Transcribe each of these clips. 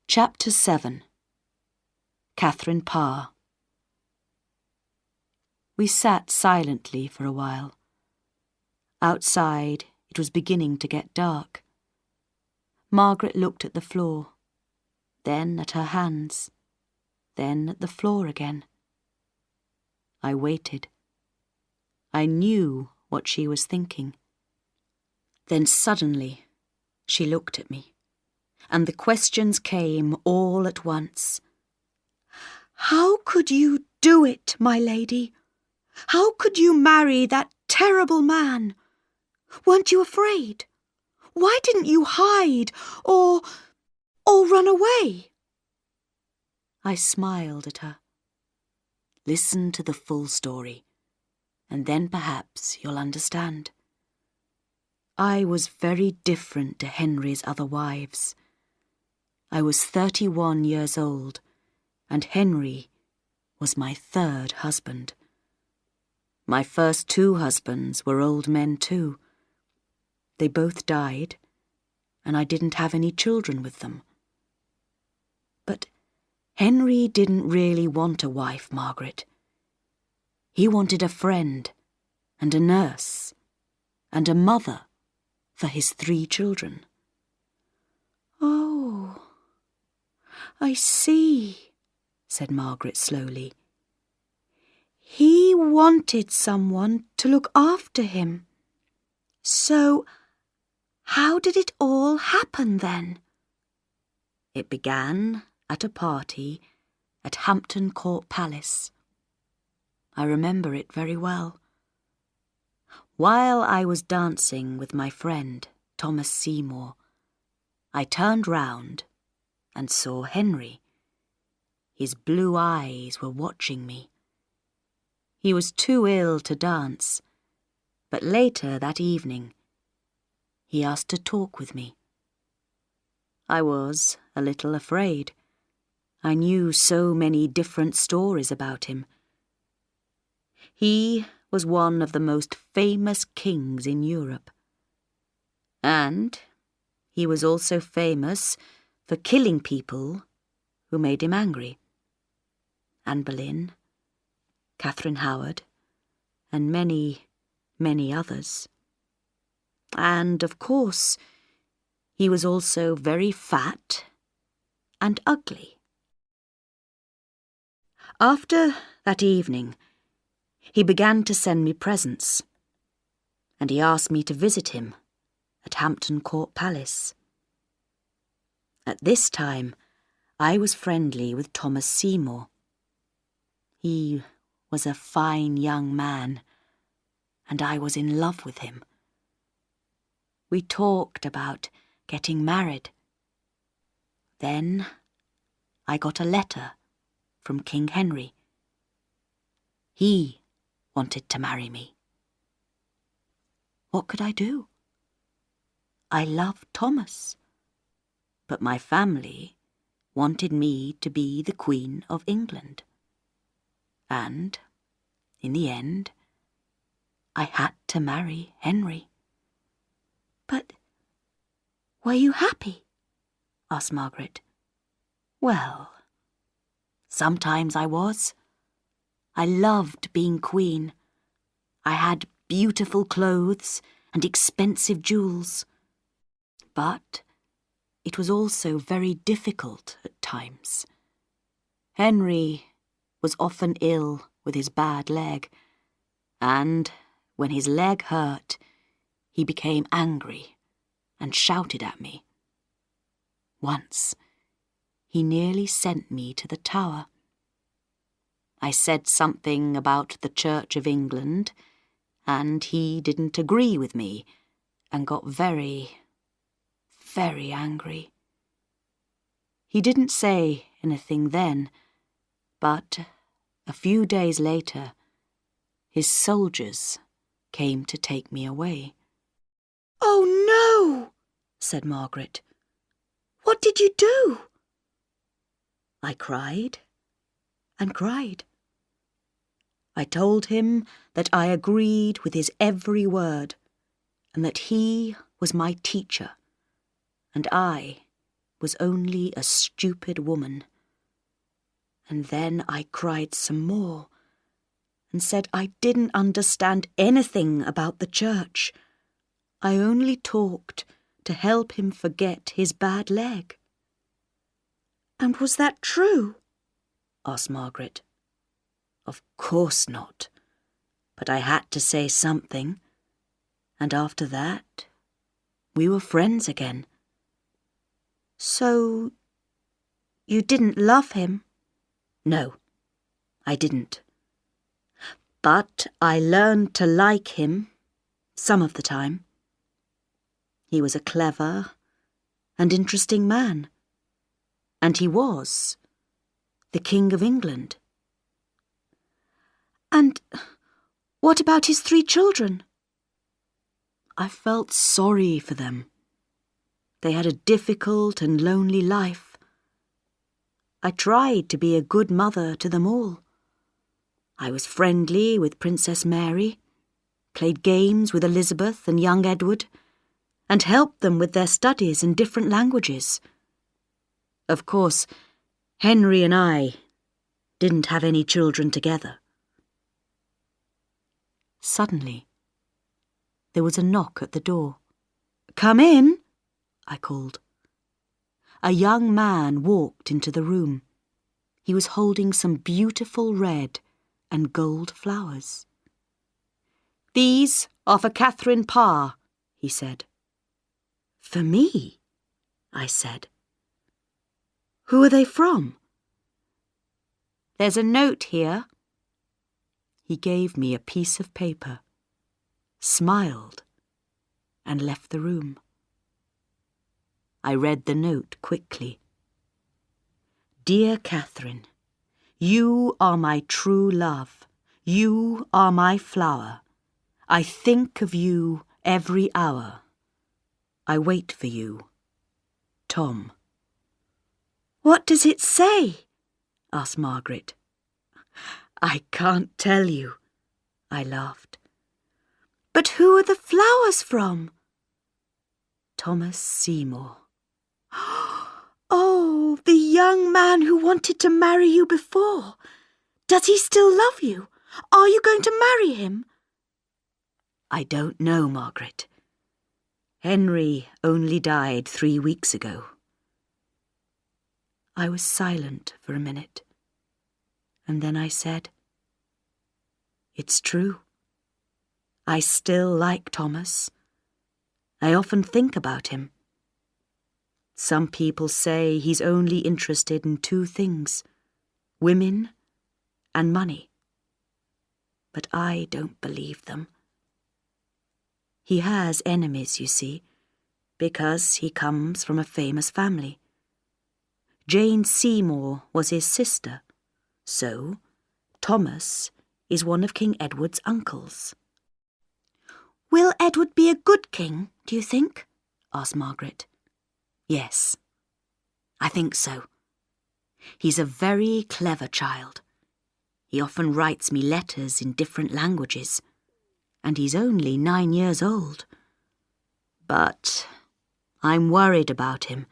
Chapter 7. Catherine Parr. We sat silently for a while. Outside, it was beginning to get dark. Margaret looked at the floor, then at her hands, then at the floor again. I waited. I knew what she was thinking. Then suddenly, she looked at me, and the questions came all at once. "How could you do it, my lady? How could you marry that terrible man? Weren't you afraid? Why didn't you hide or run away?" I smiled at her. "Listen to the full story, and then perhaps you'll understand. I was very different to Henry's other wives. I was 31 years old, and Henry was my third husband. My first two husbands were old men too. They both died, and I didn't have any children with them. But Henry didn't really want a wife, Margaret. He wanted a friend, and a nurse, and a mother for his 3 children. "Oh, I see," said Margaret slowly. "He wanted someone to look after him. So, how did it all happen then?" "It began at a party at Hampton Court Palace. I remember it very well. While I was dancing with my friend, Thomas Seymour, I turned round and saw Henry. His blue eyes were watching me. He was too ill to dance, but later that evening, he asked to talk with me. I was a little afraid. I knew so many different stories about him. He was one of the most famous kings in Europe. And he was also famous for killing people who made him angry. Anne Boleyn, Catherine Howard, and many, many others. And, of course, he was also very fat and ugly. After that evening, he began to send me presents, and he asked me to visit him at Hampton Court Palace. At this time, I was friendly with Thomas Seymour. He was a fine young man, and I was in love with him. We talked about getting married. Then I got a letter from King Henry. He wanted to marry me. What could I do? I loved Thomas, but my family wanted me to be the Queen of England. And, in the end, I had to marry Henry. "But were you happy?" asked Margaret. "Well, sometimes I was. I loved being queen. I had beautiful clothes and expensive jewels. But it was also very difficult at times. Henry was often ill with his bad leg, and when his leg hurt, he became angry and shouted at me. Once, he nearly sent me to the Tower. I said something about the Church of England, and he didn't agree with me and got very, very angry. He didn't say anything then, but a few days later, his soldiers came to take me away." "Oh, no," said Margaret. "What did you do?" I cried and cried. I told him that I agreed with his every word, and that he was my teacher, and I was only a stupid woman. And then I cried some more and said I didn't understand anything about the church. I only talked to help him forget his bad leg. And was that true? Asked Margaret. Of course not, but I had to say something, and after that, we were friends again. So, you didn't love him? No, I didn't. But I learned to like him some of the time. He was a clever and interesting man, and he was the King of England. And what about his 3 children? I felt sorry for them. They had a difficult and lonely life. I tried to be a good mother to them all. I was friendly with Princess Mary, played games with Elizabeth and young Edward, and helped them with their studies in different languages. Of course, Henry and I didn't have any children together. Suddenly, there was a knock at the door. "Come in," I called. A young man walked into the room. He was holding some beautiful red and gold flowers. "These are for Catherine Parr," he said. "For me?" I said. "Who are they from?" "There's a note here." He gave me a piece of paper, smiled, and left the room. I read the note quickly. "Dear Catherine, you are my true love. You are my flower. I think of you every hour. I wait for you. Tom." "What does it say?" asked Margaret. "I can't tell you," I laughed. "But who are the flowers from?" "Thomas Seymour." "Oh, the young man who wanted to marry you before. Does he still love you? Are you going to marry him?" "I don't know, Margaret. Henry only died 3 weeks ago." I was silent for a minute, and then I said, "It's true. I still like Thomas. I often think about him. Some people say he's only interested in 2 things, women and money. But I don't believe them. He has enemies, you see, because he comes from a famous family. Jane Seymour was his sister, so Thomas is one of King Edward's uncles." "Will Edward be a good king, do you think?" asked Margaret. "Yes, I think so. He's a very clever child. He often writes me letters in different languages, and he's only 9 years old. But I'm worried about him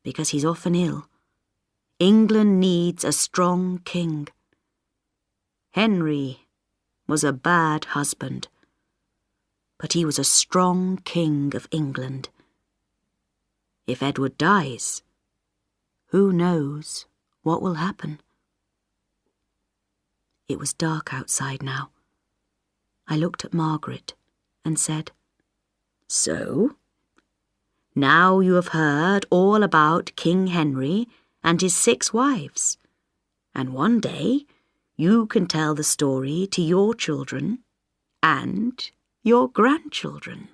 because he's often ill. England needs a strong king. Henry was a bad husband, but he was a strong king of England. If Edward dies, who knows what will happen?" It was dark outside now. I looked at Margaret and said, "So, now you have heard all about King Henry and his 6 wives, and one day you can tell the story to your children and your grandchildren."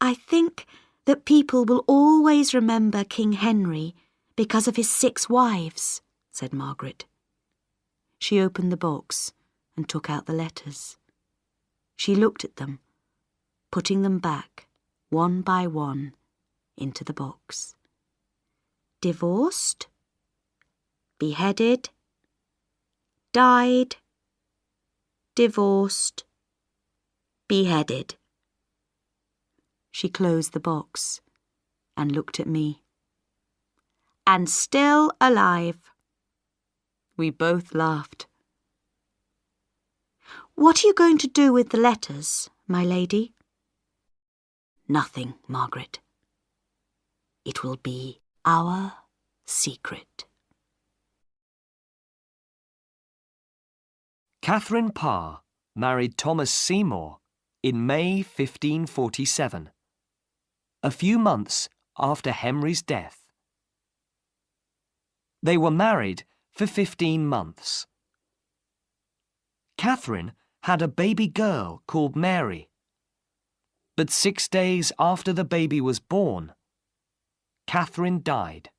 "I think that people will always remember King Henry because of his 6 wives," said Margaret. She opened the box and took out the letters. She looked at them, putting them back, one by one, into the box. "Divorced, beheaded, died, divorced, beheaded." She closed the box and looked at me. "And still alive." We both laughed. "What are you going to do with the letters, my lady?" "Nothing, Margaret. It will be our secret." Catherine Parr married Thomas Seymour in May 1547, a few months after Henry's death. They were married for 15 months. Catherine had a baby girl called Mary, but 6 days after the baby was born, Catherine died.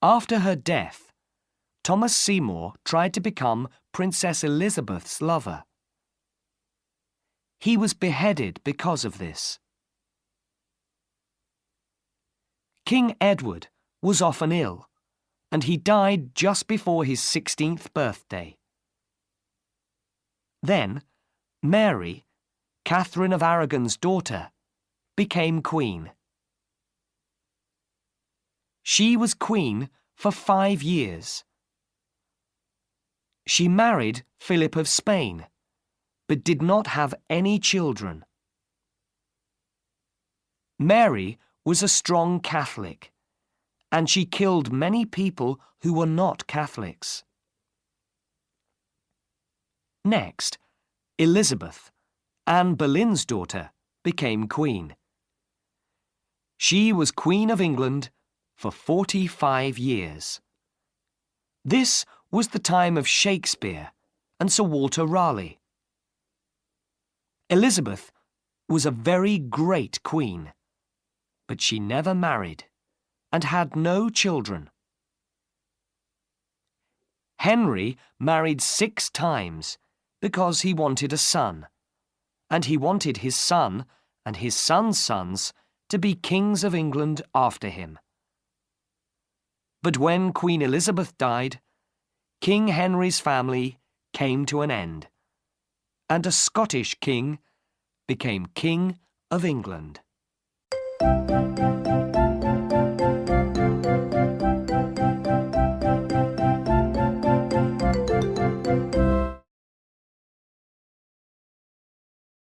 After her death, Thomas Seymour tried to become Princess Elizabeth's lover. He was beheaded because of this. King Edward was often ill, and he died just before his 16th birthday. Then, Mary, Catherine of Aragon's daughter, became queen. She was queen for 5 years. She married Philip of Spain, but did not have any children. Mary was a strong Catholic, and she killed many people who were not Catholics. Next, Elizabeth, Anne Boleyn's daughter, became queen. She was Queen of England for 45 years. This was the time of Shakespeare and Sir Walter Raleigh. Elizabeth was a very great queen, but she never married and had no children. Henry married 6 times because he wanted a son, and he wanted his son and his son's sons to be kings of England after him. But when Queen Elizabeth died, King Henry's family came to an end, and a Scottish king became King of England.